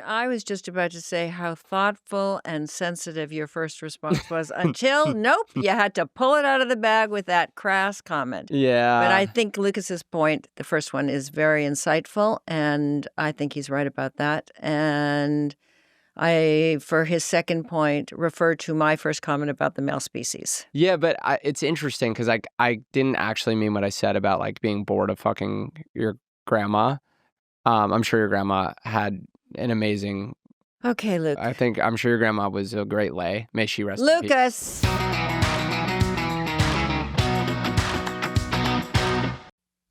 I was just about to say how thoughtful and sensitive your first response was until, nope, you had to pull it out of the bag with that crass comment. But I Yeah. think Lucas's point, the first one, is very insightful, and I think he's right about that. And I, for his second point, refer to my first comment about the male species. Yeah, but it's interesting because I didn't actually mean what I said about like being bored of fucking your grandma. I'm sure your grandma had an amazing. Okay, Luke. I'm sure your grandma was a great lay. May she rest in peace. Lucas.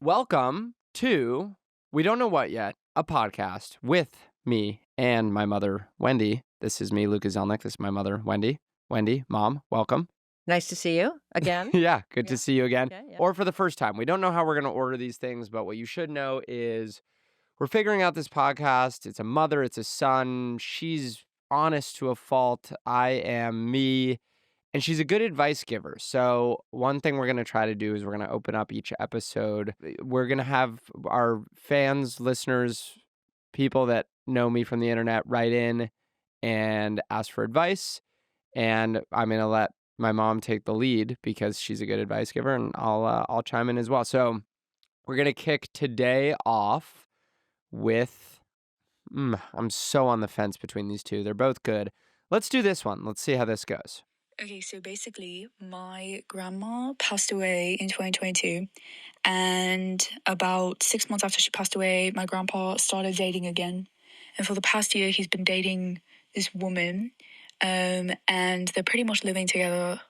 Welcome to We Don't Know What Yet, a podcast with me and my mother, Wendy. This is me, Lucas Zelnick. This is my mother, Wendy. Wendy, Mom, welcome. Nice to see you again. Yeah, good to see you again. Okay, yeah. Or for the first time. We don't know how we're going to order these things, but what you should know is we're figuring out this podcast. It's a mother, it's a son. She's honest to a fault. I am me. And she's a good advice giver. So one thing we're going to try to do is we're going to open up each episode. We're going to have our fans, listeners, people that know me from the internet write in and ask for advice. And I'm going to let my mom take the lead because she's a good advice giver, and I'll chime in as well. So we're going to kick today off with I'm so on the fence between these two. They're both good. Let's do this one. Let's see how this goes. Okay, so basically, my grandma passed away in 2022, and about 6 months after she passed away, my grandpa started dating again. And for the past year, he's been dating this woman, and they're pretty much living together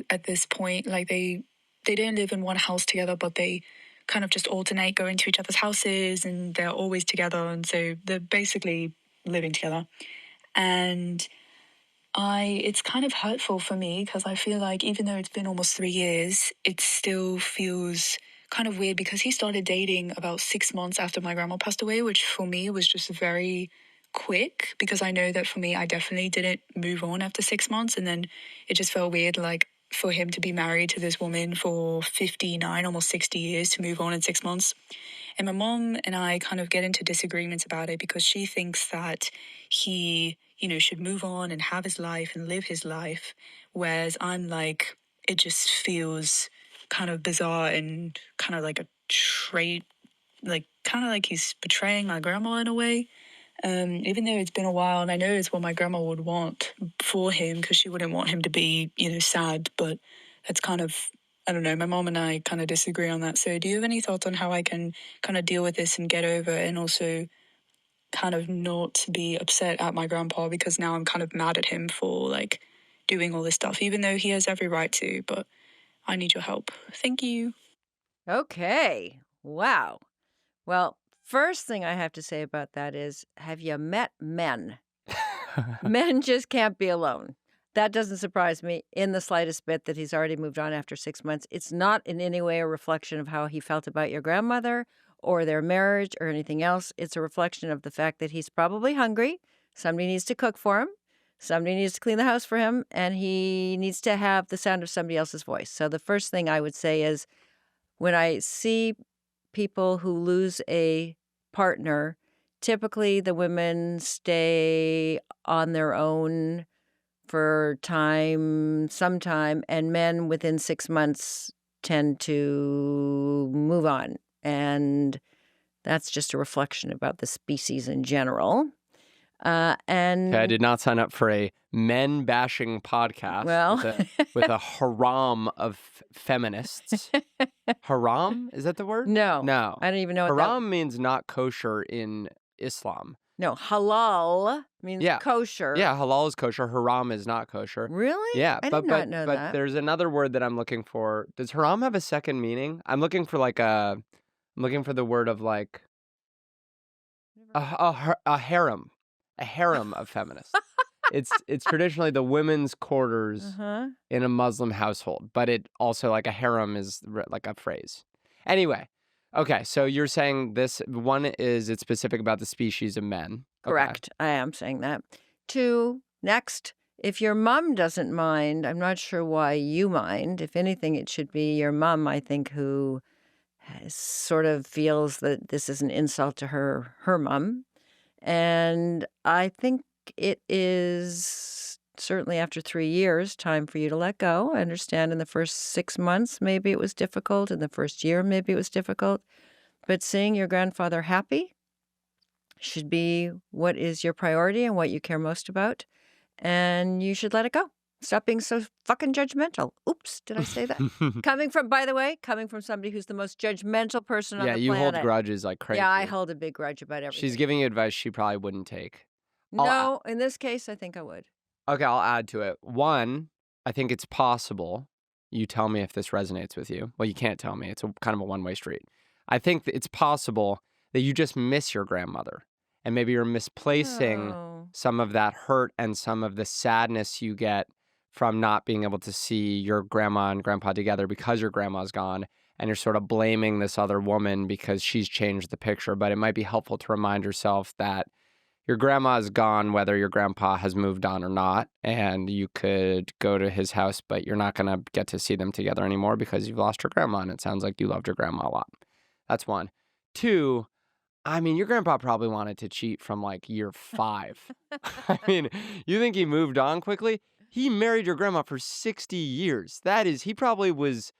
at this point. Like, they don't live in one house together, but they kind of just alternate going to each other's houses, and they're always together, and so they're basically living together. And it's kind of hurtful for me because I feel like even though it's been almost 3 years, it still feels kind of weird because he started dating about 6 months after my grandma passed away, which for me was just very quick because I know that for me, I definitely didn't move on after 6 months. And then it just felt weird, like for him to be married to this woman for 59, almost 60 years to move on in 6 months. And my mom and I kind of get into disagreements about it because she thinks that he, should move on and have his life and live his life. Whereas I'm like, it just feels kind of bizarre and kind of like a trait, like kind of like he's betraying my grandma in a way. Even though it's been a while, and I know it's what my grandma would want for him because she wouldn't want him to be, sad. But that's kind of, I don't know, my mom and I kind of disagree on that. So do you have any thoughts on how I can kind of deal with this and get over it, and also kind of not be upset at my grandpa because now I'm kind of mad at him for like doing all this stuff, even though he has every right to, but I need your help. Thank you. Okay. Wow. Well, first thing I have to say about that is, have you met men? Men just can't be alone. That doesn't surprise me in the slightest bit that he's already moved on after 6 months. It's not in any way a reflection of how he felt about your grandmother or their marriage or anything else. It's a reflection of the fact that he's probably hungry. Somebody needs to cook for him. Somebody needs to clean the house for him. And he needs to have the sound of somebody else's voice. So the first thing I would say is, when I see people who lose a partner, typically the women stay on their own for some time, and men within 6 months tend to move on. And that's just a reflection about the species in general. And Okay, I did not sign up for a men-bashing podcast with a haram of feminists. Haram? Is that the word? No. No. I don't even know what Haram means not kosher in Islam. No, halal means kosher. Yeah, halal is kosher. Haram is not kosher. Really? Yeah, I did not know but that. there's another word that I'm looking for. Does haram have a second meaning? I'm looking for I'm looking for the word of like a harem. A harem of feminists. It's traditionally the women's quarters in a Muslim household, but it also, like, a harem is like a phrase. Anyway, okay, so you're saying this one it's specific about the species of men. Correct. Okay. I am saying that. 2, next, if your mom doesn't mind, I'm not sure why you mind. If anything, it should be your mom, I think, who sort of feels that this is an insult to her mom. And I think it is certainly after 3 years time for you to let go. I understand in the first 6 months, maybe it was difficult. In the first year, maybe it was difficult. But seeing your grandfather happy should be what is your priority and what you care most about. And you should let it go. Stop being so fucking judgmental. Oops, did I say that? By the way, coming from somebody who's the most judgmental person on Yeah, the you hold planet. grudges like crazy. Yeah, I hold a big grudge about everything. She's giving you advice she probably wouldn't take. No, in this case, I think I would. Okay, I'll add to it. One, I think it's possible. You tell me if this resonates with you. Well, you can't tell me. It's kind of a one-way street. I think that it's possible that you just miss your grandmother. And maybe you're misplacing some of that hurt and some of the sadness you get from not being able to see your grandma and grandpa together because your grandma's gone. And you're sort of blaming this other woman because she's changed the picture. But it might be helpful to remind yourself that your grandma is gone, whether your grandpa has moved on or not. And you could go to his house, but you're not going to get to see them together anymore because you've lost your grandma. And it sounds like you loved your grandma a lot. That's one. Two, I mean, your grandpa probably wanted to cheat from like year 5. I mean, you think he moved on quickly? He married your grandma for 60 years. He probably was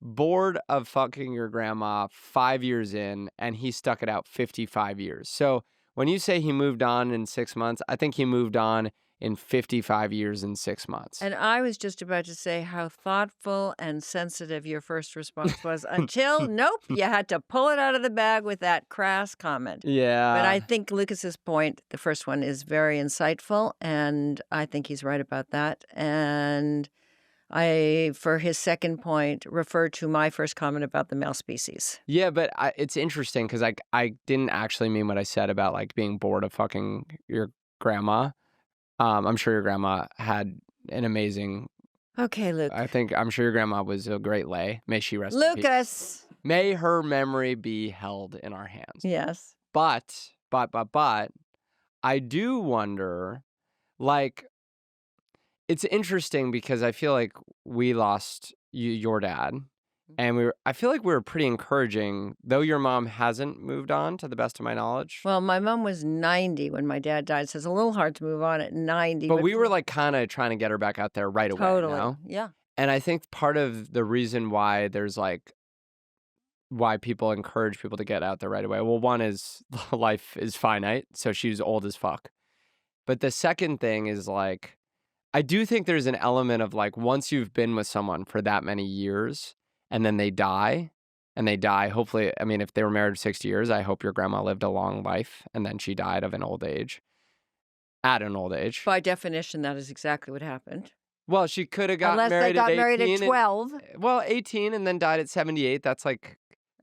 bored of fucking your grandma 5 years in, and he stuck it out 55 years. So when you say he moved on in 6 months, I think he moved on in 55 years and 6 months. And I was just about to say how thoughtful and sensitive your first response was until, nope, you had to pull it out of the bag with that crass comment. Yeah. But I think Lucas's point, the first one, is very insightful, and I think he's right about that. And I, for his second point, refer to my first comment about the male species. Yeah, but it's interesting because I didn't actually mean what I said about like being bored of fucking your grandma. I'm sure your grandma had an amazing. Okay, Luke. I'm sure your grandma was a great lay. May she rest in peace. Lucas. May her memory be held in our hands. Yes. But, I do wonder, like, it's interesting because I feel like we lost your dad. And I feel like we were pretty encouraging, though your mom hasn't moved on, to the best of my knowledge. Well, my mom was 90 when my dad died, so it's a little hard to move on at 90. But we were like kind of trying to get her back out there right away. Totally. You know? Yeah. And I think part of the reason why there's like, why people encourage people to get out there right away. Well, one is life is finite, so she was old as fuck. But the second thing is like, I do think there's an element of like, once you've been with someone for that many years, and then they die, hopefully, I mean, if they were married for 60 years, I hope your grandma lived a long life, and then she died of an old age, at an old age. By definition, that is exactly what happened. Well, she could have got Unless married they got at 18. married at 12. 18 and then died at 78. That's like,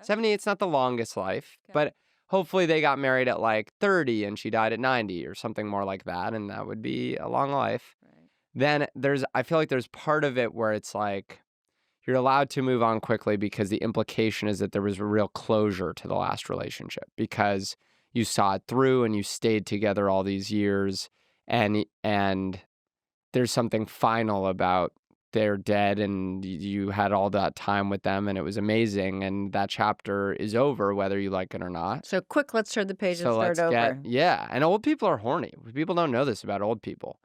78's not the longest life, Okay. but hopefully they got married at like 30 and she died at 90 or something more like that, and that would be a long life. Right. Then I feel like there's part of it where it's like, you're allowed to move on quickly because the implication is that there was a real closure to the last relationship because you saw it through and you stayed together all these years, and there's something final about they're dead and you had all that time with them and it was amazing, and that chapter is over whether you like it or not. So quick, let's turn the page and start over. Yeah, and old people are horny. People don't know this about old people.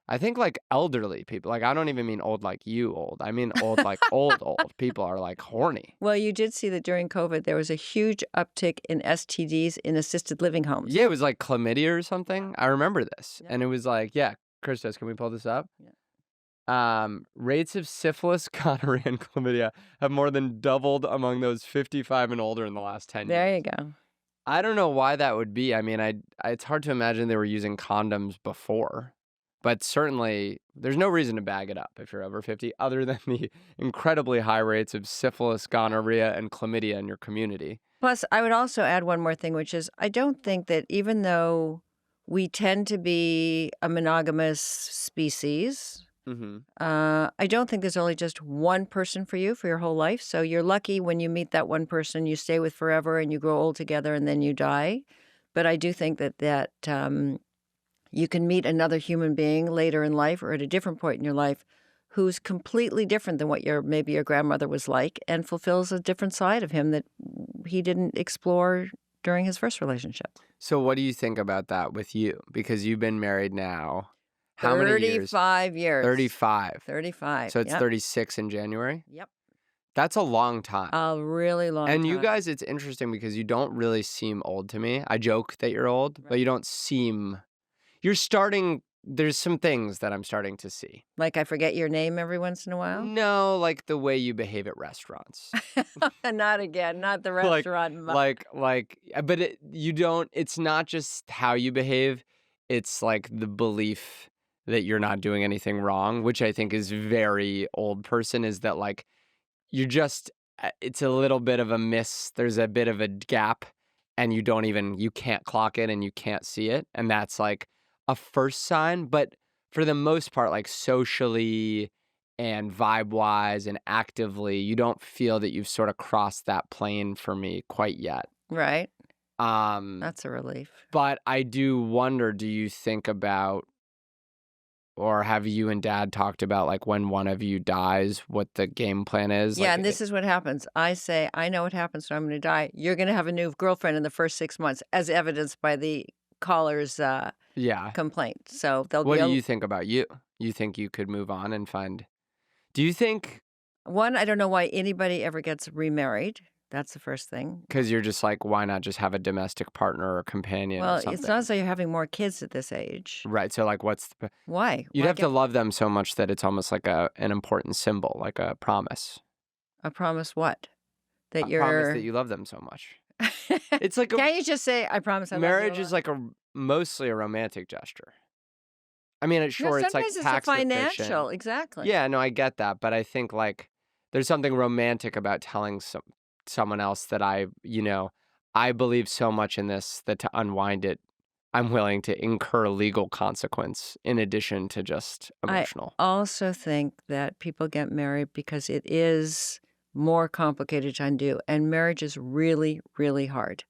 I think like elderly people, like I don't even mean old like you old. I mean old like old people are like horny. Well, you did see that during COVID, there was a huge uptick in STDs in assisted living homes. Yeah, it was like chlamydia or something. I remember this. Yeah. And it was like, yeah, Christos, can we pull this up? Yeah. Rates of syphilis, gonorrhea, and chlamydia have more than doubled among those 55 and older in the last 10 years. There you go. I don't know why that would be. I mean, it's hard to imagine they were using condoms before. But certainly, there's no reason to bag it up if you're over 50, other than the incredibly high rates of syphilis, gonorrhea, and chlamydia in your community. Plus, I would also add one more thing, which is I don't think that even though we tend to be a monogamous species, I don't think there's only just one person for you for your whole life. So you're lucky when you meet that one person you stay with forever and you grow old together and then you die. But I do think that you can meet another human being later in life or at a different point in your life who's completely different than what maybe your grandmother was like and fulfills a different side of him that he didn't explore during his first relationship. So what do you think about that with you? Because you've been married now. How many years? 35 years. 35. 35. So it's Yep. 36 in January? Yep. That's a long time. A really long time. And you guys, it's interesting because you don't really seem old to me. I joke that you're old, but Right. you don't seem... You're starting... There's some things that I'm starting to see. Like I forget your name every once in a while? No, like the way you behave at restaurants. Not again. Not the Like- restaurant. But you don't... It's not just how you behave. It's like the belief that you're not doing anything wrong, which I think is very old person, is that like you're just... It's a little bit of a miss. There's a bit of a gap and you can't clock it and you can't see it. And that's like a first sign. But for the most part, like socially and vibe-wise and actively, you don't feel that you've sort of crossed that plane for me quite yet. Right. Um, That's a relief. but I do wonder, do you think about, or have you and Dad talked about like when one of you dies, what the game plan is? Yeah, Like, and this is what happens. I say, I know what happens when I'm going to die. You're going to have a new girlfriend in the first 6 months, as evidenced by the caller's yeah. complaint. So they'll What be do you think about you? You think you could move on and find... Do you think... One, I don't know why anybody ever gets remarried. That's the first thing. Because you're just like, why not just have a domestic partner or companion or Well, something? it's not as though you're having more kids at this age. Right. So like, what's the... Why? You'd Why have to get love them so much that it's almost like an important symbol, like a promise. a promise what? That A you're... promise that you love them so much. It's like Can't you just say, I promise I love you marriage a is lot? like mostly a romantic gesture. I mean, it's No, sure, it's like sometimes it's tax a efficient. financial, exactly. Yeah, no, I get that, but I think like there's something romantic about telling someone else that I believe so much in this that to unwind it, I'm willing to incur legal consequence in addition to just emotional. I also think that people get married because it is more complicated to undo, and marriage is really, really hard.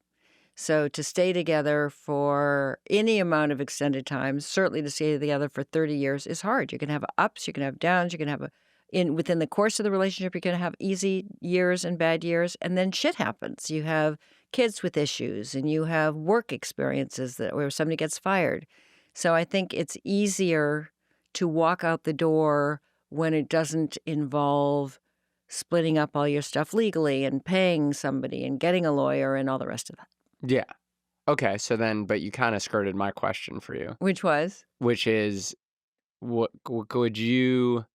So to stay together for any amount of extended time, certainly to stay together for 30 years is hard. You can have ups, you can have downs, you can have within the course of the relationship, you're going to have easy years and bad years, and then shit happens. You have kids with issues, and you have work experiences where somebody gets fired. So I think it's easier to walk out the door when it doesn't involve splitting up all your stuff legally and paying somebody and getting a lawyer and all the rest of that. Yeah. Okay, so then, but you kind of skirted my question for you, Which was? which is, what would you,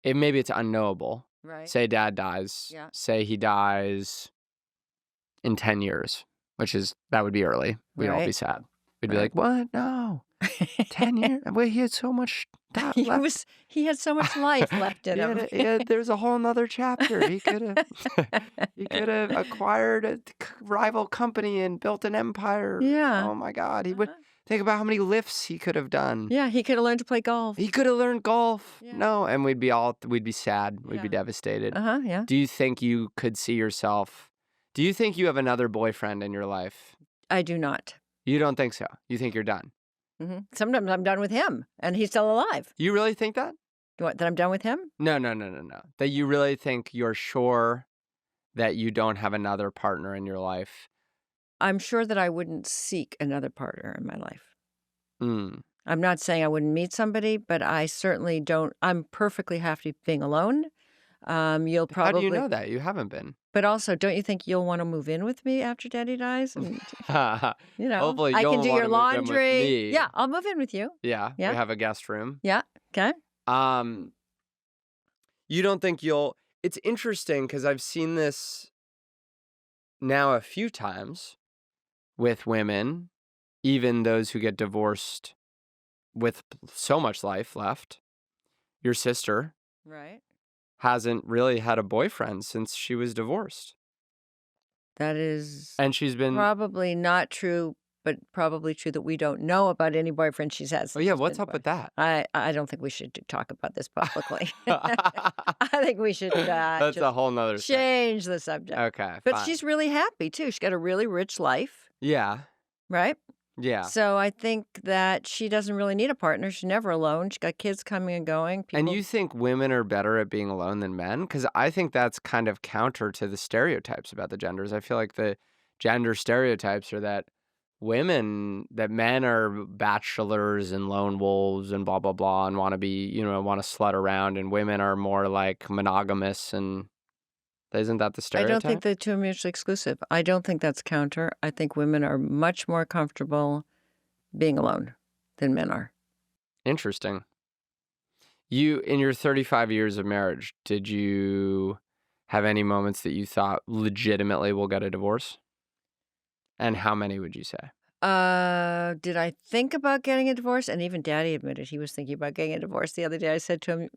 maybe it's unknowable. Right. Say Dad dies. Yeah. Say he dies in 10 years, that would be early. We'd all be Right. sad. We'd be Right. like, what? No. 10 years? Wait, he had so much left. He had so much life left in him. There's a whole nother chapter. He could have acquired a rival company and built an empire. Yeah. Oh my God. He would think about how many lifts he could have done. Yeah, he could have learned to play golf. He could have learned golf. Yeah. No, and we'd be sad. We'd be Yeah. devastated. Yeah. Do you think you could see yourself? Do you think you have another boyfriend in your life? I do not. You don't think so? You think you're done? Sometimes I'm done with him, and he's still alive. You really think that? What, that I'm done with him? No. That you really think you're sure that you don't have another partner in your life? I'm sure that I wouldn't seek another partner in my life. Mm. I'm not saying I wouldn't meet somebody, but I certainly don't. I'm perfectly happy being alone. You'll probably. How do you know that? You haven't been. But also, don't you think you'll want to move in with me after Daddy dies? And, Hopefully I you'll can do wanna your move in with laundry. me. Yeah, I'll move in with you. Yeah, Yeah. we have a guest room. Yeah. Okay. You don't think you'll... It's interesting because I've seen this now a few times with women, even those who get divorced with so much life left. Your sister Right. hasn't really had a boyfriend since she was divorced. That is And she's been... probably not true, but probably true that we don't know about any boyfriend she's had. Oh yeah, what's up with that? I don't think we should talk about this publicly. I think we should That's just a whole nother thing. change the subject. Okay, But fine. she's really happy too. She's got a really rich life, Yeah, right? yeah. So I think that she doesn't really need a partner. She's never alone. She's got kids coming and going. And People- you think women are better at being alone than men? Because I think that's kind of counter to the stereotypes about the genders. I feel like the gender stereotypes are that men are bachelors and lone wolves and blah, blah, blah, and want to slut around, and women are more like monogamous. And isn't that the I don't think stereotype? the two are mutually exclusive. I don't think that's counter. I think women are much more comfortable being alone than men are. Interesting. You, in your 35 years of marriage, did you have any moments that you thought legitimately will get a divorce? And how many would you say? Did I think about getting a divorce? And even Daddy admitted he was thinking about getting a divorce the other day. I said to him,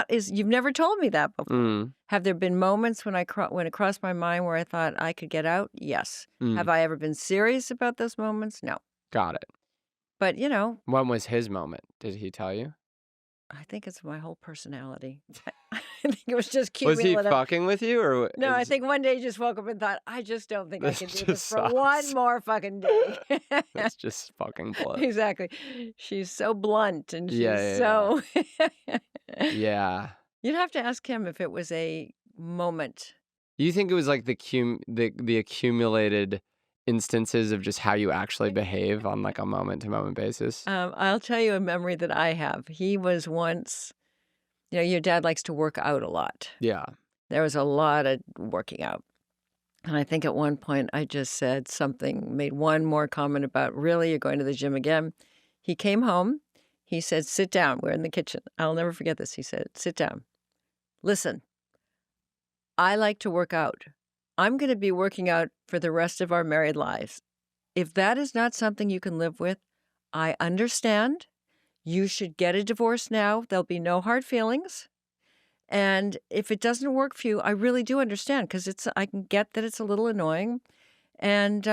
you've never told me that before. Mm, Have there been moments when it crossed my mind where I thought I could get out? Yes. Have I ever been serious about those moments? No. got it. But, When was his moment? Did he tell you? I think it's my whole personality. I think it was just Was he cumulative. fucking with you, or No, I think one day he just woke up and thought, I just don't think I This can do just this for sucks. one more fucking day. That's just fucking blood? Exactly. She's so blunt and she's Yeah. so. Yeah. You'd have to ask him if it was a moment. You think it was like the accumulated instances of just how you actually behave on like a moment-to-moment basis? I'll tell you a memory that I have. He was once, your dad likes to work out a lot. Yeah. There was a lot of working out. And I think at one point I just said something, made one more comment about, really, you're going to the gym again? He came home. He said, sit down. We're in the kitchen. I'll never forget this. He said, sit down. Listen, I like to work out. I'm going to be working out for the rest of our married lives. If that is not something you can live with, I understand. You should get a divorce now. There'll be no hard feelings. And if it doesn't work for you, I really do understand, because I can get that it's a little annoying. And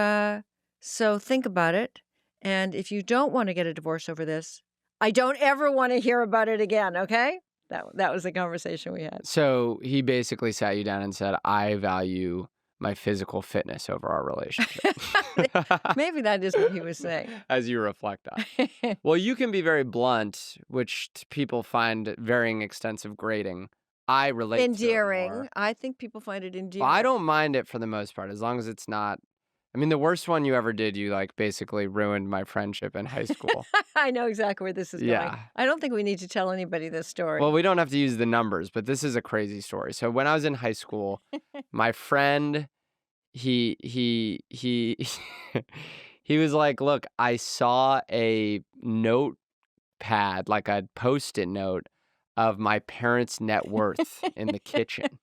so think about it. And if you don't want to get a divorce over this, I don't ever want to hear about it again, okay? That was the conversation we had. So he basically sat you down and said, I value my physical fitness over our relationship. Maybe that is what he was saying. As you reflect on. Well, you can be very blunt, which people find varying extensive grading. I relate to it Endearing. more. I think people find it endearing. Well, I don't mind it for the most part, as long as it's not. I mean, the worst one you ever did, you like basically ruined my friendship in high school. I know exactly where this is going. Yeah. I don't think we need to tell anybody this story. Well, we don't have to use the numbers, but this is a crazy story. So when I was in high school, my friend, he he was like, look, I saw a notepad, like a Post-it note of my parents' net worth in the kitchen.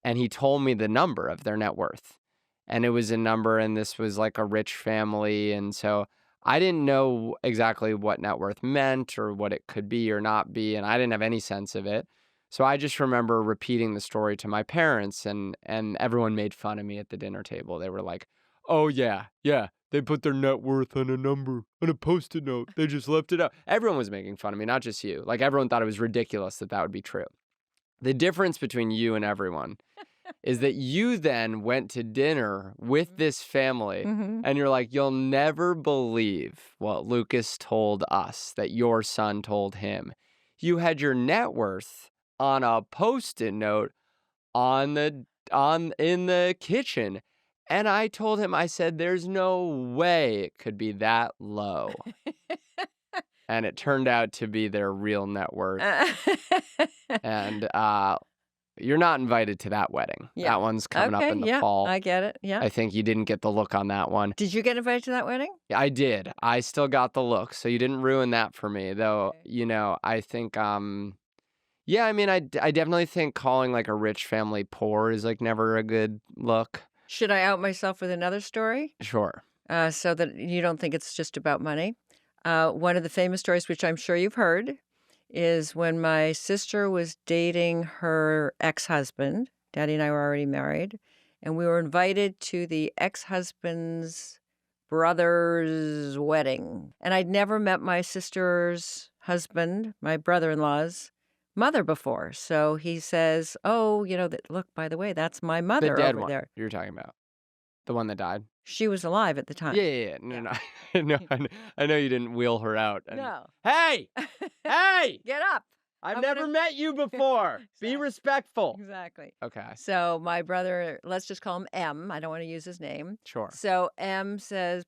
And he told me the number of their net worth. And it was a number, and this was like a rich family. And so I didn't know exactly what net worth meant or what it could be or not be. And I didn't have any sense of it. So I just remember repeating the story to my parents, and everyone made fun of me at the dinner table. They were like, oh, yeah, they put their net worth on a number, on a Post-it note. They just left it out. Everyone was making fun of me, not just you. Like, everyone thought it was ridiculous that would be true. The difference between you and everyone is that you then went to dinner with this family, and you're like, you'll never believe what Lucas told us that your son told him. You had your net worth on a Post-it note in the kitchen. And I told him, I said, there's no way it could be that low. And it turned out to be their real net worth. And you're not invited to that wedding. Yeah. That one's coming up in the yeah, fall. I get it. Yeah. I think you didn't get the look on that one. Did you get invited to that wedding? Yeah, I did. I still got the look. So you didn't ruin that for me, though. Okay. I think, yeah, I mean, I definitely think calling like a rich family poor is like never a good look. Should I out myself with another story? Sure. So that you don't think it's just about money? One of the famous stories, which I'm sure you've heard, is when my sister was dating her ex-husband. Daddy and I were already married, and we were invited to the ex-husband's brother's wedding. And I'd never met my sister's husband, my brother-in-law's mother, before. So he says, oh, look, by the way, that's my mother The dead over one there. you're talking about. The one that died. She was alive at the time. Yeah. No. No, I know you didn't wheel her out. No. Hey! Hey! Get up. I've I'm never gonna- met you before. Be Exactly. respectful. Exactly. Okay, So my brother, let's just call him M. I don't want to use his name. sure. So M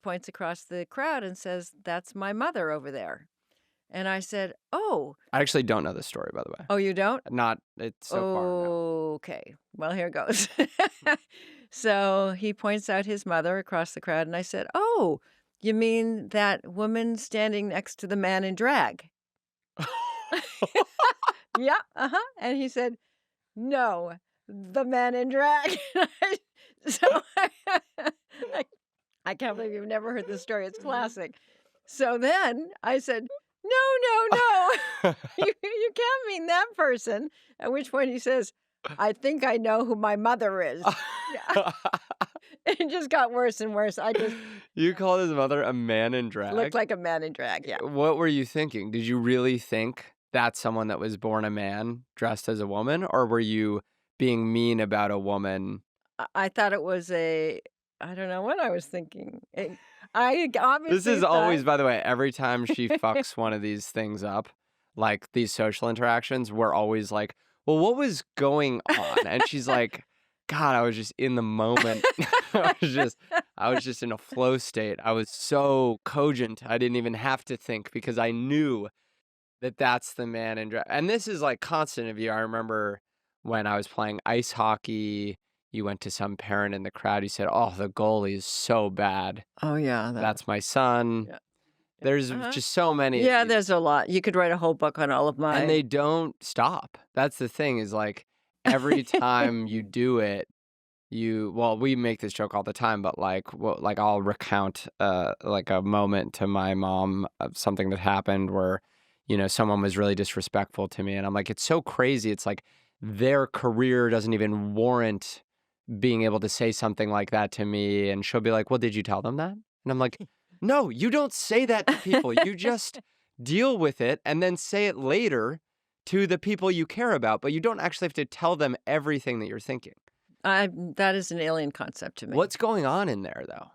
points across the crowd and says, "That's my mother over there." And I said, "Oh, I actually don't know this story, by the way. oh, you don't? Not it's so far. No. Okay. Well, here goes." So he points out his mother across the crowd, and I said, "Oh, you mean that woman standing next to the man in drag?" Yeah, And he said, "No, the man in drag." So I can't believe you've never heard this story. It's classic. So then I said, "No, you can't mean that person." At which point he says, "I think I know who my mother is." Yeah. It just got worse and worse. I just You called his mother a man in drag? looked like a man in drag. Yeah. What were you thinking? Did you really think that's someone that was born a man dressed as a woman? Or were you being mean about a woman? I thought it was I don't know what I was thinking. I obviously This is always, thought, by the way, every time she fucks one of these things up, like these social interactions, we're always like, well, what was going on? And she's like, God, I was just in the moment. I was just in a flow state. I was so cogent. I didn't even have to think because I knew that that's the man in drag. And this is like constant of you. I remember when I was playing ice hockey, you went to some parent in the crowd. You said, "Oh, the goalie is so bad. oh yeah, That's my son." Yeah. There's Uh-huh. just so many. of Yeah, these, there's a lot. You could write a whole book on all of mine. and they don't stop. That's the thing is like every time you do it, we make this joke all the time, but like I'll recount like a moment to my mom of something that happened where someone was really disrespectful to me, and I'm like, it's so crazy. It's like their career doesn't even warrant being able to say something like that to me, and she'll be like, "Well, did you tell them that?" And I'm like, "No, you don't say that to people. You just deal with it and then say it later to the people you care about, but you don't actually have to tell them everything that you're thinking." That is an alien concept to me. What's going on in there, though?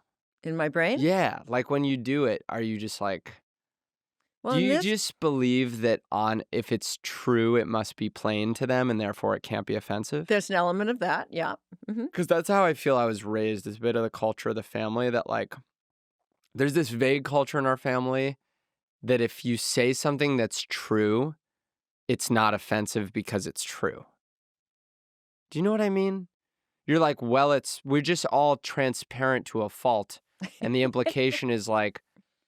In my brain? Yeah, like when you do it, are you just like, Well, do in you this, just believe that if it's true, it must be plain to them and therefore it can't be offensive? there's an element of that. Yeah. Because that's how I feel I was raised. It's a bit of the culture of the family that like, there's this vague culture in our family that if you say something that's true, it's not offensive because it's true. Do you know what I mean? You're like, well, we're just all transparent to a fault. And the implication is like,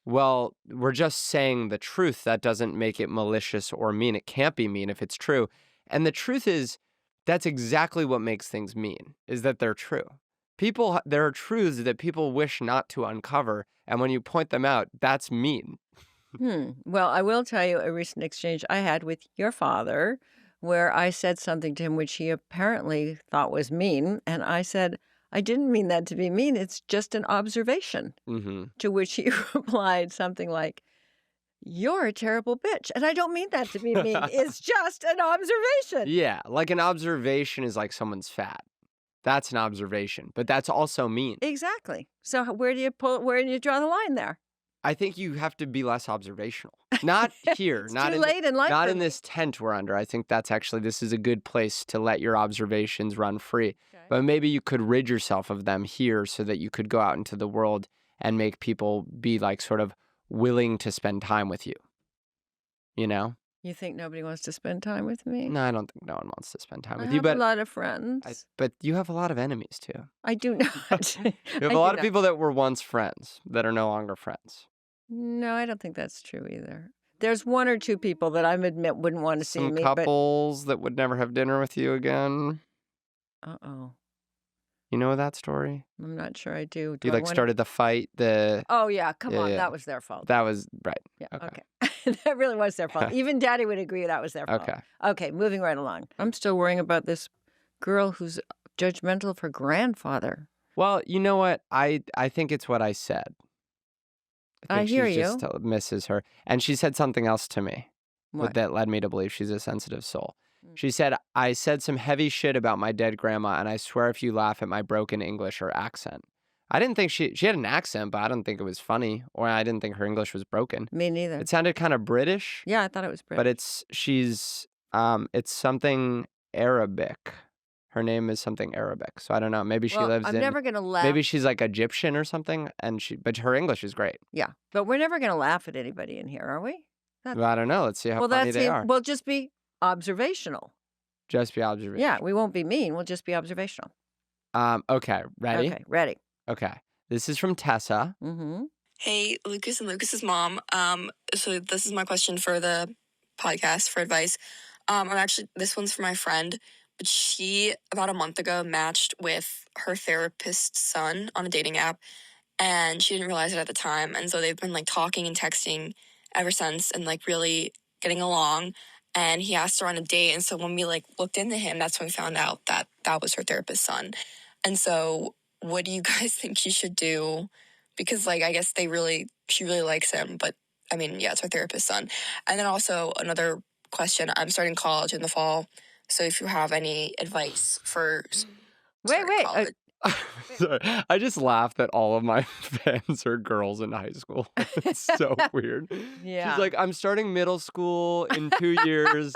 well, we're just saying the truth. That doesn't make it malicious or mean. It can't be mean if it's true. And the truth is, that's exactly what makes things mean, is that they're true. There are truths that people wish not to uncover. And when you point them out, that's mean. Well, I will tell you a recent exchange I had with your father where I said something to him which he apparently thought was mean. And I said, "I didn't mean that to be mean. It's just an observation." Mm-hmm. To which he replied something like, "You're a terrible bitch." And I don't mean that to be mean. It's just an observation. Yeah, like an observation is like someone's fat. That's an observation, but that's also mean. Exactly. So where do you draw the line there? I think you have to be less observational. Not here, It's not too in late in life not for in me. this tent we're under. I think this is a good place to let your observations run free. Okay. But maybe you could rid yourself of them here so that you could go out into the world and make people be like sort of willing to spend time with you. You know? You think nobody wants to spend time with me? No, I don't think no one wants to spend time I with have you, but a lot of friends. but you have a lot of enemies too. I do not. You have a lot of people that were once friends that are no longer friends. No, I don't think that's true either. There's one or two people that I admit wouldn't want to see Some me, couples that would never have dinner with you again. but uh-oh. You know that story? I'm not sure I do. Do You I like wanna- started the fight. Oh, yeah. Come Yeah, on. yeah. That was their fault. That was right. Yeah. Okay. Okay. That really was their fault. Even Daddy would agree that was their fault. Okay. Okay. Moving right along. I'm still worrying about this girl who's judgmental of her grandfather. Well, you know what? I think it's what I said. I think hear she you. just misses her, and she said something else to me What? that led me to believe she's a sensitive soul. Mm. She said, "I said some heavy shit about my dead grandma, and I swear if you laugh at my broken English or accent." I didn't think she had an accent, but I didn't think it was funny, or I didn't think her English was broken. Me neither. It sounded kind of British, Yeah, I thought it was pretty. but she's It's something Arabic. Her name is something Arabic. So I don't know. Maybe she Well, lives I'm in. never going to laugh. Maybe she's like Egyptian or something, but her English is great. Yeah, but we're never going to laugh at anybody in here, are we? Well, I don't know. Let's see how Well, funny that's they it. are. We'll just be observational. Just be observation. Yeah, we won't be mean. We'll just be observational. Okay. Ready? Okay, ready. Okay. This is from Tessa. Mm-hmm. Hey, Lucas and Lucas's mom. So this is my question for the podcast for advice. This one's for my friend, but she about a month ago matched with her therapist's son on a dating app, and she didn't realize it at the time. And so they've been like talking and texting ever since, and like really getting along. And he asked her on a date, and so when we like looked into him, that's when we found out that that was her therapist's son. And so, what do you guys think she should do? Because like I guess she really likes him, but I mean, yeah, it's her therapist's son. And then also another question: I'm starting college in the fall, so if you have any advice for Wait. college. Sorry. I just laugh that all of my fans are girls in high school. It's so weird. Yeah. She's like, I'm starting middle school in 2 years.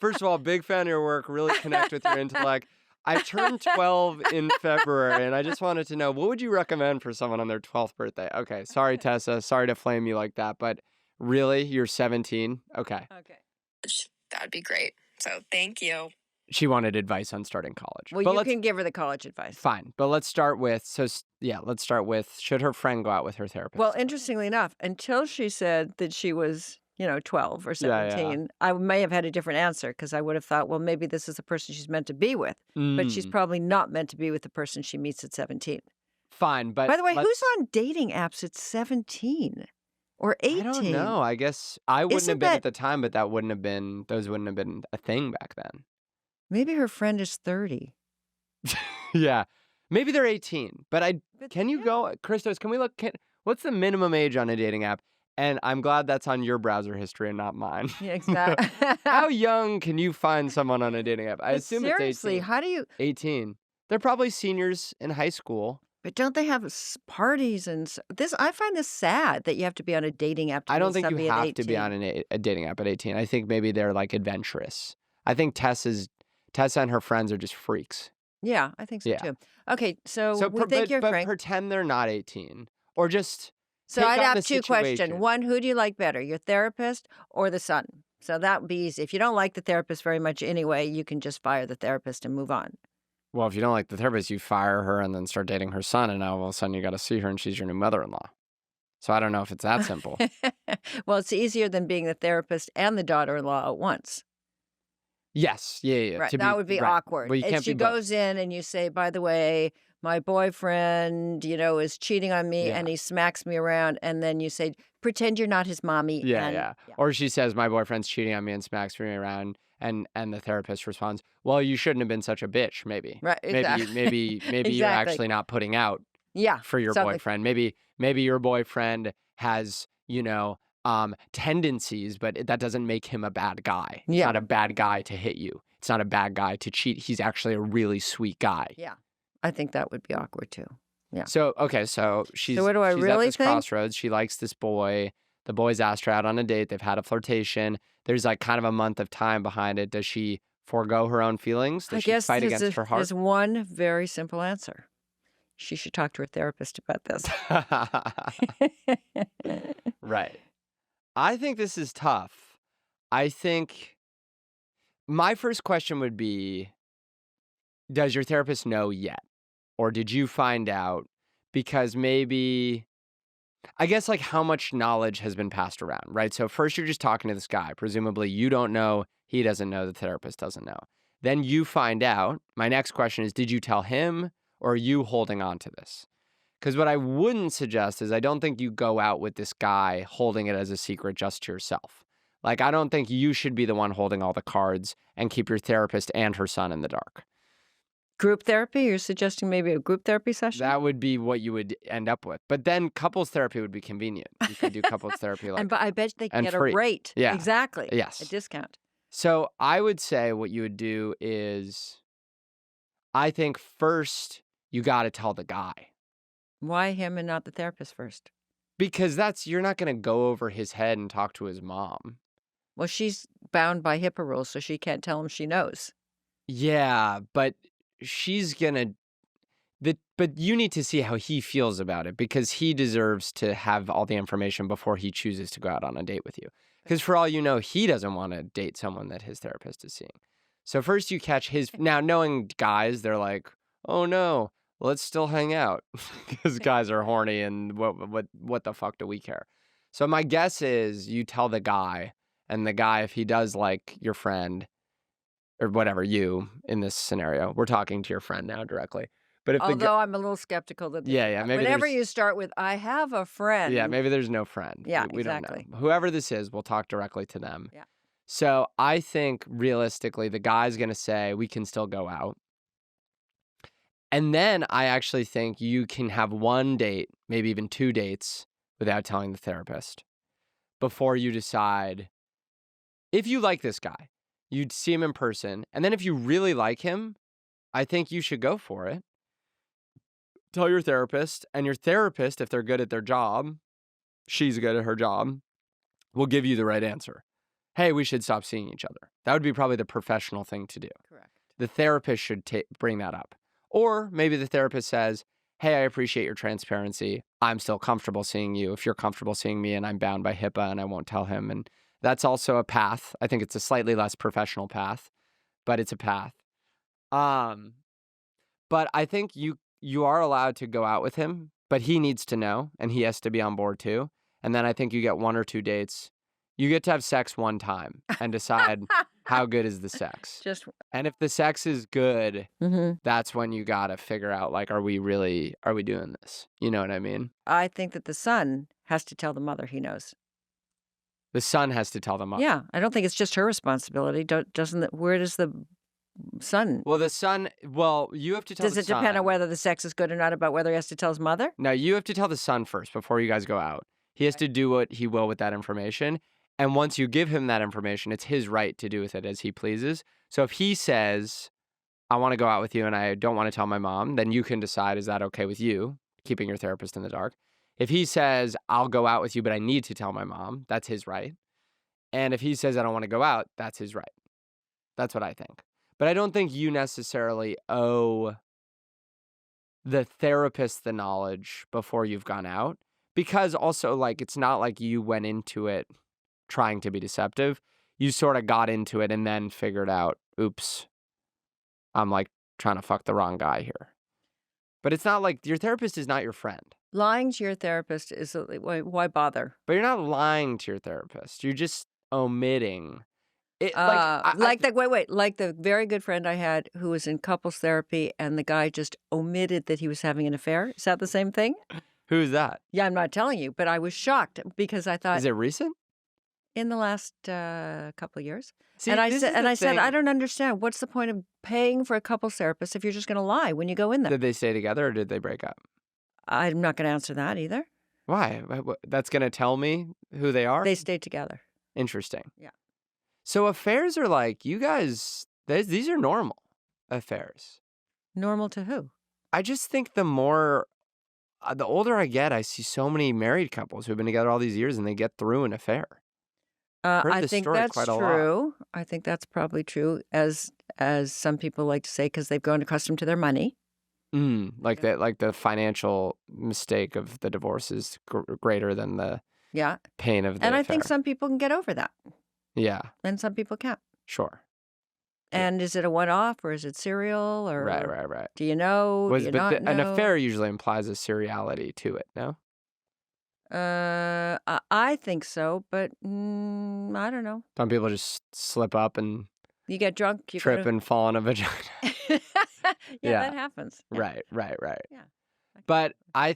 First of all, big fan of your work. Really connect with your intellect. I turned 12 in February, and I just wanted to know, what would you recommend for someone on their 12th birthday? Okay, sorry, Tessa. Sorry to flame you like that, but really? You're 17? Okay. That'd be great. So thank you. She wanted advice on starting college. Well, But you can give her the college advice. Fine, but let's start with, should her friend go out with her therapist? Well, interestingly enough, until she said that she was, 12 or 17, I may have had a different answer because I would have thought, well, maybe this is the person she's meant to be with. But she's probably not meant to be with the person she meets at 17. Fine, but by the way, who's on dating apps at 17 or 18? I don't know. I guess I wouldn't Isn't have been that- at the time, but those wouldn't have been a thing back then. Maybe her friend is 30. Yeah, maybe they're 18. But But can you yeah. go, Christos? Can we look? What's the minimum age on a dating app? And I'm glad that's on your browser history and not mine. Yeah, exactly. How young can you find someone on a dating app? I But assume seriously, it's 18. how do you? 18. They're probably seniors in high school. But don't they have parties and this? I find this sad that you have to be on a dating app. I don't think you somebody at have to be 18. on a dating app at 18. I think maybe they're like adventurous. I think Tessa and her friends are just freaks. Yeah, I think so Yeah. too. Okay, so we but, think you're but Frank. pretend they're not 18. Or just So take I'd on have the two questions. situation. One, who do you like better, your therapist or the son? So that would be easy. If you don't like the therapist very much anyway, you can just fire the therapist and move on. Well, if you don't like the therapist, you fire her and then start dating her son, and now all of a sudden you got to see her and she's your new mother-in-law. So I don't know if it's that simple. Well, it's easier than being the therapist and the daughter-in-law at once. Yes, yeah. Right, to that would be right. awkward. Well, you If can't she be both. goes in and you say, by the way, my boyfriend, is cheating on me Yeah. and he smacks me around, and then you say, pretend you're not his mommy. Yeah, and, yeah. Or she says, my boyfriend's cheating on me and smacks me around, and the therapist responds, well, you shouldn't have been such a bitch, maybe. Right, exactly. Maybe you're Exactly. actually not putting out Yeah, for your something- boyfriend. Maybe your boyfriend has, tendencies, but that doesn't make him a bad guy. It's Yeah. not a bad guy to hit you. It's not a bad guy to cheat. He's actually a really sweet guy. Yeah, I think that would be awkward too. Yeah. So, okay, so she's what do I she's really at this think? crossroads. She likes this boy. The boy's asked her out on a date. They've had a flirtation. There's like kind of a month of time behind it. Does she forego her own feelings? Does I she guess fight against her heart? there's one very simple answer. She should talk to her therapist about this. Right. I think this is tough. I think my first question would be, does your therapist know yet? Or did you find out? Because maybe, I guess, like, how much knowledge has been passed around, right? So first you're just talking to this guy. Presumably you don't know, he doesn't know, the therapist doesn't know. Then you find out. My next question is, did you tell him, or are you holding on to this? Because what I wouldn't suggest is I don't think you go out with this guy holding it as a secret just to yourself. Like, I don't think you should be the one holding all the cards and keep your therapist and her son in the dark. Group therapy? You're suggesting maybe a group therapy session? That would be what you would end up with. But then couples therapy would be convenient. You could do couples therapy like. But I bet they and get free. a rate. Yeah. Exactly. Yes. A discount. So I would say what you would do is, I think first you got to tell the guy. Why him and not the therapist first? Because you're not going to go over his head and talk to his mom. Well, she's bound by HIPAA rules, so she can't tell him she knows. Yeah, but she's gonna. But you need to see how he feels about it because he deserves to have all the information before he chooses to go out on a date with you. Because for all you know, he doesn't want to date someone that his therapist is seeing. So first you catch his. Now, knowing guys, they're like, oh no, let's still hang out because guys are horny and what the fuck do we care? So my guess is you tell the guy, and the guy, if he does like your friend or whatever, you in this scenario, we're talking to your friend now directly. But if Although I'm a little skeptical that yeah, maybe whenever there's you start with "I have a friend," yeah, maybe there's no friend. Yeah, We don't exactly. know. Whoever this is, we'll talk directly to them. Yeah. So I think realistically, the guy's gonna say we can still go out, and then I actually think you can have one date, maybe even 2 dates, without telling the therapist before you decide if you like this guy. You'd see him in person, and then if you really like him, I think you should go for it. Tell your therapist, and your therapist, if they're good at their job, she's good at her job, will give you the right answer. Hey, we should stop seeing each other. That would be probably the professional thing to do. Correct. The therapist should bring that up. Or maybe the therapist says, hey, I appreciate your transparency. I'm still comfortable seeing you if you're comfortable seeing me and I'm bound by HIPAA and I won't tell him. And that's also a path. I think it's a slightly less professional path, but it's a path. But I think you are allowed to go out with him, but he needs to know and he has to be on board too. And then I think you get 1 or 2 dates. You get to have sex one time and decide how good is the sex. And if the sex is good, that's when you got to figure out, like, are we doing this? You know what I mean? I think that the son has to tell the mother he knows. The son has to tell the mother. Yeah, I don't think it's just her responsibility. Where does the son? Well, the son, you have to tell the son. Does it depend on whether the sex is good or not about whether he has to tell his mother? No, you have to tell the son first before you guys go out. He has to do what he will with that information. And once you give him that information, it's his right to do with it as he pleases. So if he says, I want to go out with you and I don't want to tell my mom, then you can decide, is that okay with you, keeping your therapist in the dark? If he says, I'll go out with you, but I need to tell my mom, that's his right. And if he says, I don't want to go out, that's his right. That's what I think. But I don't think you necessarily owe the therapist the knowledge before you've gone out. Because also, like, it's not like you went into it trying to be deceptive. You sort of got into it and then figured out, oops, I'm like trying to fuck the wrong guy here. But it's not like your therapist is not your friend. Lying to your therapist is why bother? But you're not lying to your therapist. You're just omitting it. Like the very good friend I had who was in couples therapy and the guy just omitted that he was having an affair. Is that the same thing? Who's that? Yeah, I'm not telling you, but I was shocked because I thought. Is it recent? In the last couple of years. See, and I this said, thing. I don't understand. What's the point of paying for a couples therapist if you're just going to lie when you go in there? Did they stay together or did they break up? I'm not going to answer that either. Why? That's going to tell me who they are? They stayed together. Interesting. Yeah. So affairs are like, you guys, these are normal affairs. Normal to who? I just think the older I get, I see so many married couples who've been together all these years and they get through an affair. I think that's true. I think that's probably true, as some people like to say, because they've grown accustomed to their money. Like the financial mistake of the divorce is greater than the pain of the And I affair. think some people can get over that. Yeah. And some people can't. Sure. And is it a one-off or is it serial or Right. do you know? Do you not know? An affair usually implies a seriality to it, no? I think so, but I don't know. Some people just slip up and You get drunk, you trip and fall in a vagina. Yeah, that happens. Yeah. Right. Yeah. But I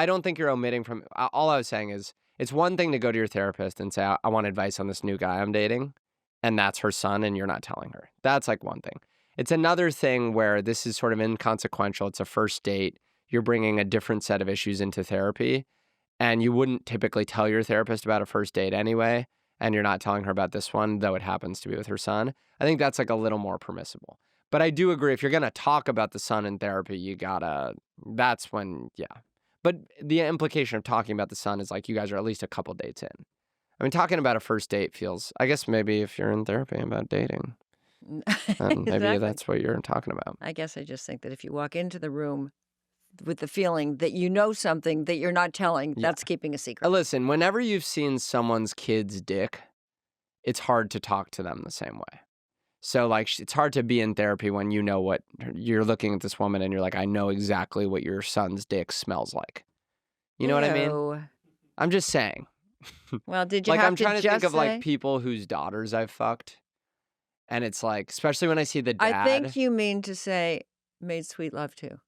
don't think you're omitting from. All I was saying is, it's one thing to go to your therapist and say, I want advice on this new guy I'm dating, and that's her son, and you're not telling her. That's like one thing. It's another thing where this is sort of inconsequential. It's a first date. You're bringing a different set of issues into therapy, and you wouldn't typically tell your therapist about a first date anyway, and you're not telling her about this one, though it happens to be with her son. I think that's like a little more permissible. But I do agree, if you're going to talk about the son in therapy, that's when, yeah. But the implication of talking about the son is like you guys are at least a couple dates in. I mean, talking about a first date feels, I guess maybe if you're in therapy about dating, then maybe Exactly. that's what you're talking about. I guess I just think that if you walk into the room with the feeling that you know something that you're not telling, Yeah. that's keeping a secret. Listen, whenever you've seen someone's kid's dick, it's hard to talk to them the same way. So, like, it's hard to be in therapy when you know what you're looking at this woman and you're like, I know exactly what your son's dick smells like. You know what I mean? Ew. I'm just saying. Well, did you Like, have I'm to trying to just think of say? like people whose daughters I've fucked. And it's like, especially when I see the dad. I think you mean to say made sweet love to.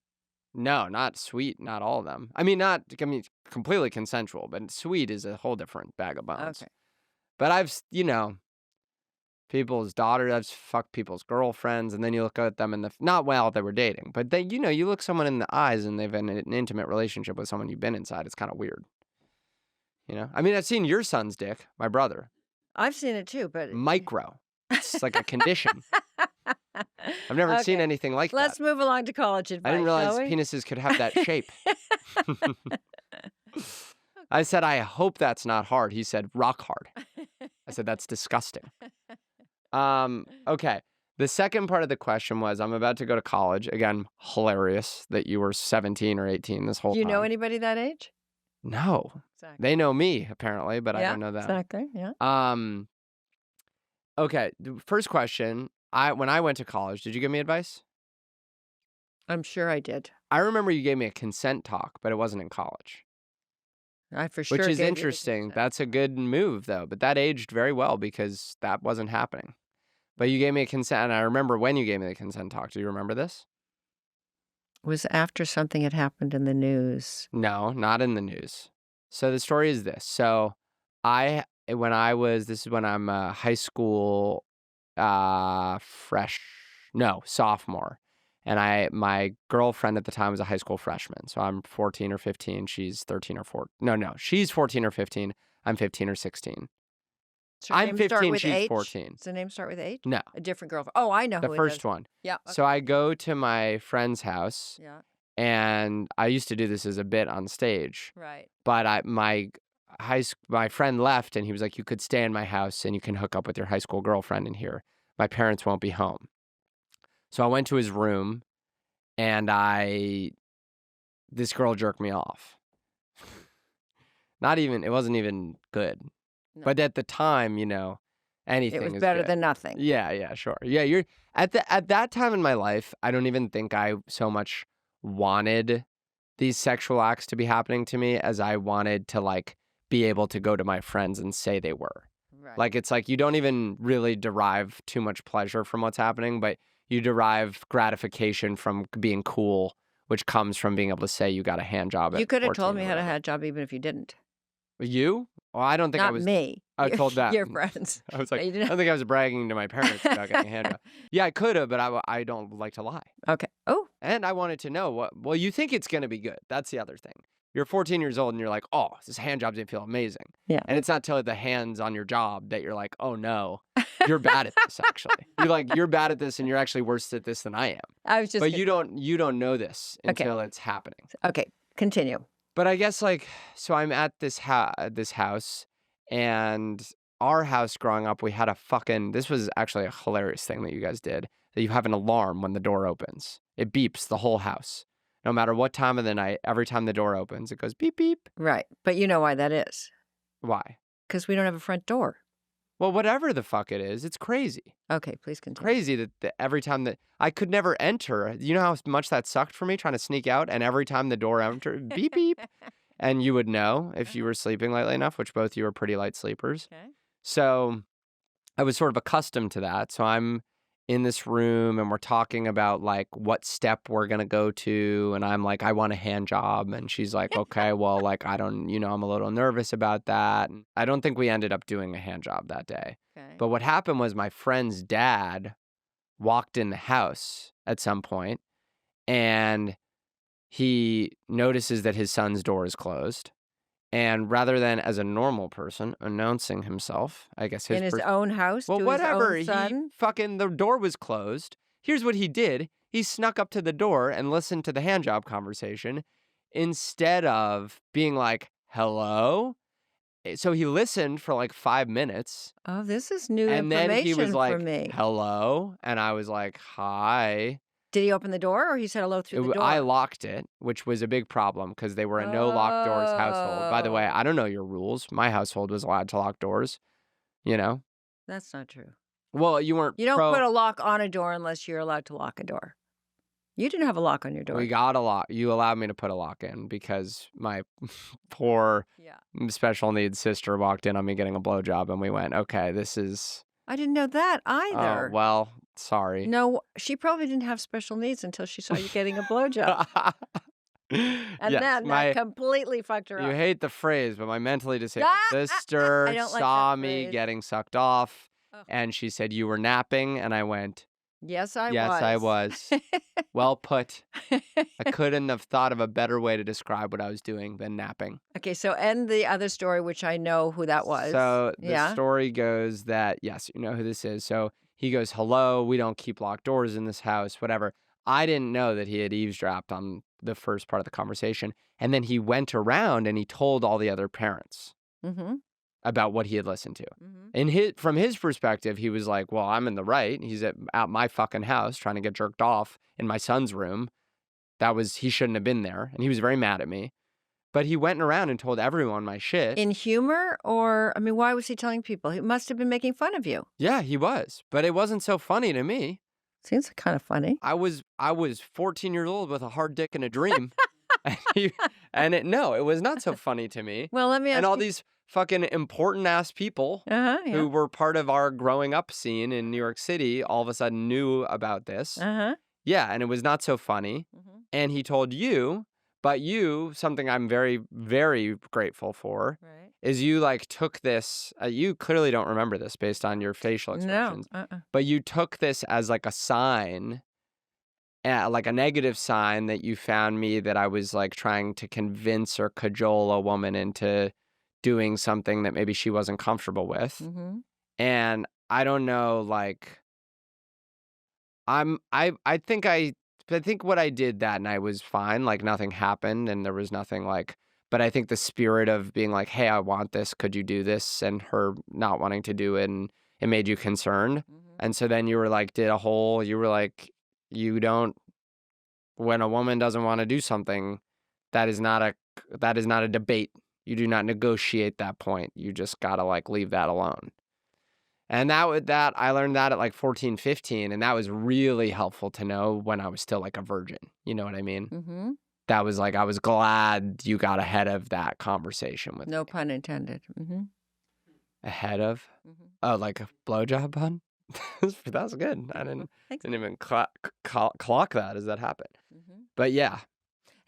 No, not sweet, not all of them. I mean, completely consensual, but sweet is a whole different bag of bones. Okay. But people's daughters, I've fucked people's girlfriends, and then you look at them not while they were dating, but they, you look someone in the eyes and they've been in an intimate relationship with someone you've been inside. It's kind of weird. I mean, I've seen your son's dick, my brother. I've seen it too, but Micro. It's like a condition. I've never seen Okay. anything like Let's that. move along to college advice. I didn't realize shall we? penises could have that shape. I said, I hope that's not hard. He said, rock hard. I said, that's disgusting. Okay. The second part of the question was, I'm about to go to college. Again, hilarious that you were 17 or 18 this whole Do you time. know anybody that age? No. Exactly. They know me, apparently, but I Yeah, don't know them. exactly. Yeah. Okay. The first question, when I went to college, did you give me advice? I'm sure I did. I remember you gave me a consent talk, but it wasn't in college. I for sure Which is gave you the interesting. consent. That's a good move, though. But that aged very well because that wasn't happening. But you gave me a consent, and I remember when you gave me the consent talk. Do you remember this? It was after something had happened in the news. No, not in the news. So the story is this. So this is when I'm a high school sophomore. And my girlfriend at the time was a high school freshman. So I'm 14 or 15. She's 13 or 14. No. She's 14 or 15. I'm 15 or 16. Does her I'm name start 15, with she's H? 14. Does the name start with H? No, A different girlfriend. Oh, I know the who it first is. one. Yeah. So I go to my friend's house, Yeah. and I used to do this as a bit on stage. Right. But my friend left, and he was like, you could stay in my house, and you can hook up with your high school girlfriend in here. My parents won't be home. So I went to his room, and this girl jerked me off. It wasn't even good. No. But at the time, anything It was is better good. than nothing. Yeah, sure. Yeah, you're at that time in my life, I don't even think I so much wanted these sexual acts to be happening to me as I wanted to like be able to go to my friends and say they were. Right. Like it's like you don't even really derive too much pleasure from what's happening, but you derive gratification from being cool, which comes from being able to say you got a hand job. You could have told 14 me or how to whatever. have a job even if you didn't. You? Well, I don't think I Not was. me. I told that. Your friends. I was like, You I didn't- don't think I was bragging to my parents about getting a hand job. Yeah, I could have, but I don't like to lie. Okay. Oh, And I wanted to know well, you think it's going to be good. That's the other thing. You're 14 years old and you're like, oh, this hand job's going to feel amazing. yeah. And it's not till the hands on your job that you're like, oh no, you're bad at this actually. You're bad at this and you're actually worse at this than I am. I was just. But you don't know this Okay. until it's happening. Okay. Continue. But I guess so I'm at this house, and our house growing up, we had this was actually a hilarious thing that you guys did, that you have an alarm when the door opens. It beeps the whole house. No matter what time of the night, every time the door opens, it goes beep, beep. Right. But you know why that is? Why? Because we don't have a front door. Well, whatever the fuck it is, it's crazy. Okay. Please continue. Crazy that every time that I could never enter. You know how much that sucked for me trying to sneak out, and every time the door entered, beep, beep. And you would know if you were sleeping lightly enough, which both you were pretty light sleepers. Okay. So I was sort of accustomed to that. So I'm in this room and we're talking about like what step we're going to go to. And I'm like, I want a hand job. And she's like, okay, well, like, I don't, I'm a little nervous about that. And I don't think we ended up doing a hand job that day. Okay. But what happened was my friend's dad walked in the house at some point and he notices that his son's door is closed. And rather than as a normal person announcing himself, I guess in his own house. well, to whatever, His own son? the door was closed. Here's what he did. He snuck up to the door and listened to the handjob conversation instead of being like, hello. so he listened for like 5 minutes. Oh, this is new And then he was information like, for me. hello. And I was like, hi. Did he open the door or he said hello through the door? I locked it, which was a big problem because they were a no locked doors household. By the way, Oh. I don't know your rules. My household was allowed to lock doors, you know? That's not true. Well, you weren't You don't put a lock on a door unless you're allowed to lock a door. You didn't have a lock on your door. We got a lock. You allowed me to put a lock in because my poor special needs sister walked in on me getting a blowjob, and we went, okay, this is... I didn't know that either. Oh, well, sorry. No, she probably didn't have special needs until she saw you getting a blowjob. And then that completely fucked her up. You hate the phrase, but my mentally disabled sister saw me getting sucked off, and she said, you were napping, and I went... Yes, I was. Yes, I was. Well put. I couldn't have thought of a better way to describe what I was doing than napping. Okay, so end the other story, which I know who that was. So the story goes that, yes, you know who this is. So he goes, hello, we don't keep locked doors in this house, whatever. I didn't know that he had eavesdropped on the first part of the conversation. And then he went around and he told all the other parents. About what he had listened to. And from his perspective, he was like, well, I'm in the right. He's at my fucking house trying to get jerked off in my son's room. He shouldn't have been there. And he was very mad at me. But he went around and told everyone my shit. In humor or, I mean, why was he telling people? He must have been making fun of you. Yeah, he was. But it wasn't so funny to me. Seems kind of funny. I was 14 years old with a hard dick and a dream. It was not so funny to me. Well, let me ask you. And all these fucking important ass people who were part of our growing up scene in New York City all of a sudden knew about this. Yeah, and it was not so funny. And he told you, but you, something I'm very, very grateful for, is you like took this, you clearly don't remember this based on your facial expressions, but you took this as like a sign, like a negative sign that you found me that I was like trying to convince or cajole a woman into doing something that maybe she wasn't comfortable with. And I don't know, like, I think what I did that night was fine. Like nothing happened and there was nothing like, but I think the spirit of being like, hey, I want this. Could you do this? And her not wanting to do it, and it made you concerned. And so then you were like, you were like, when a woman doesn't want to do something, that is not a debate. You do not negotiate that point. You just got to like leave that alone. And I learned that at like 14, 15. And that was really helpful to know when I was still like a virgin. You know what I mean? That was like, I was glad you got ahead of that conversation with me. No pun intended. Ahead of? Oh, like a blowjob pun? That's good. I didn't even clock that as that happened. But yeah.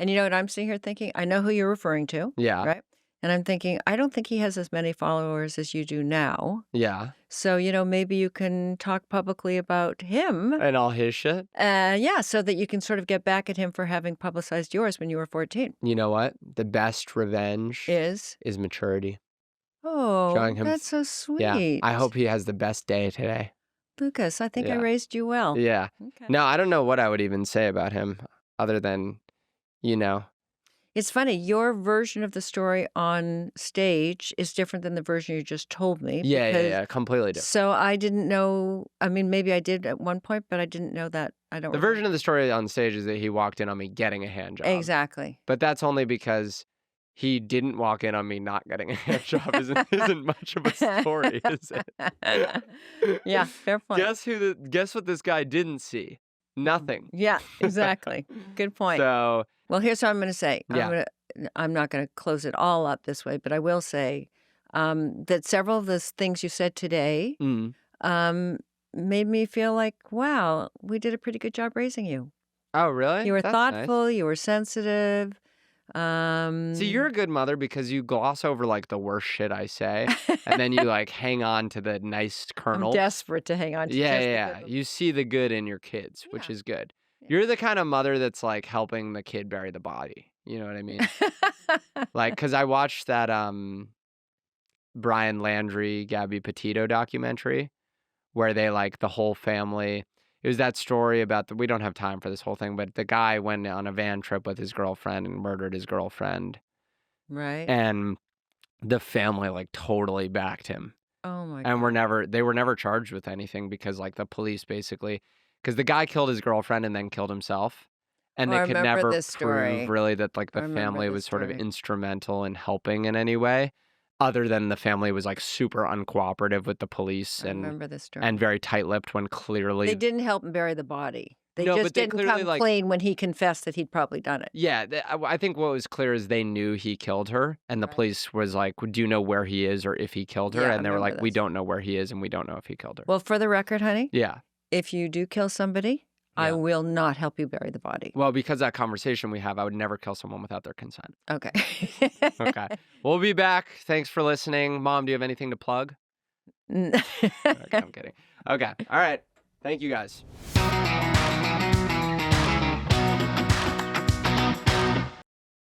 And you know what I'm sitting here thinking? I know who you're referring to. Yeah. Right? And I'm thinking, I don't think he has as many followers as you do now. Yeah. So, maybe you can talk publicly about him. And all his shit? Yeah, so that you can sort of get back at him for having publicized yours when you were 14. You know what? The best revenge is maturity. Oh, Showing him, that's so sweet. Yeah. I hope he has the best day today. Lucas, I think I raised you well. Yeah. Okay. No, I don't know what I would even say about him other than, It's funny, your version of the story on stage is different than the version you just told me. Yeah, completely different. So I didn't know, I mean, maybe I did at one point, but I didn't know that. The version of the story on stage is that he walked in on me getting a hand job. Exactly. But that's only because he didn't walk in on me not getting a hand job. Isn't much of a story, is it? Yeah, fair point. Guess what this guy didn't see? Nothing. Yeah, exactly. Good point. So, well, here's what I'm going to say. Yeah. I'm not going to close it all up this way, but I will say that several of the things you said today made me feel like, wow, we did a pretty good job raising you. Oh, really? You were That's thoughtful. nice. You were sensitive. See, you're a good mother because you gloss over like the worst shit I say, and then you like hang on to the nice kernel. I'm desperate to hang on to. Yeah. You see the good in your kids, which is good. Yeah. You're the kind of mother that's like helping the kid bury the body. You know what I mean? Like, because I watched that Brian Landry, Gabby Petito documentary where they like the whole family. It was that story about we don't have time for this whole thing, but the guy went on a van trip with his girlfriend and murdered his girlfriend. Right. And the family like totally backed him. Oh my And God. they were never charged with anything because like the police basically, because the guy killed his girlfriend and then killed himself. And Oh, I they could remember never this prove story. really that like I the remember family this was sort of story. instrumental in helping in any way, other than the family was like super uncooperative with the police I remember this story. and very tight-lipped when They clearly didn't help him bury the body. They No, just but they didn't clearly, come like clean when he confessed that he'd probably done it. Yeah, I think what was clear is they knew he killed her, and the Right. police was like, "Do you know where he is or if he killed her?" Yeah, I And they were remember like, "We this. don't know where he is, and we don't know if he killed her." Well, for the record, honey, Yeah. if you do kill somebody, I Yeah. will not help you bury the body. Well, because that conversation we have, I would never kill someone without their consent. Okay. Okay. We'll be back. Thanks for listening. Mom, do you have anything to plug? Okay, I'm kidding. Okay. All right. Thank you guys.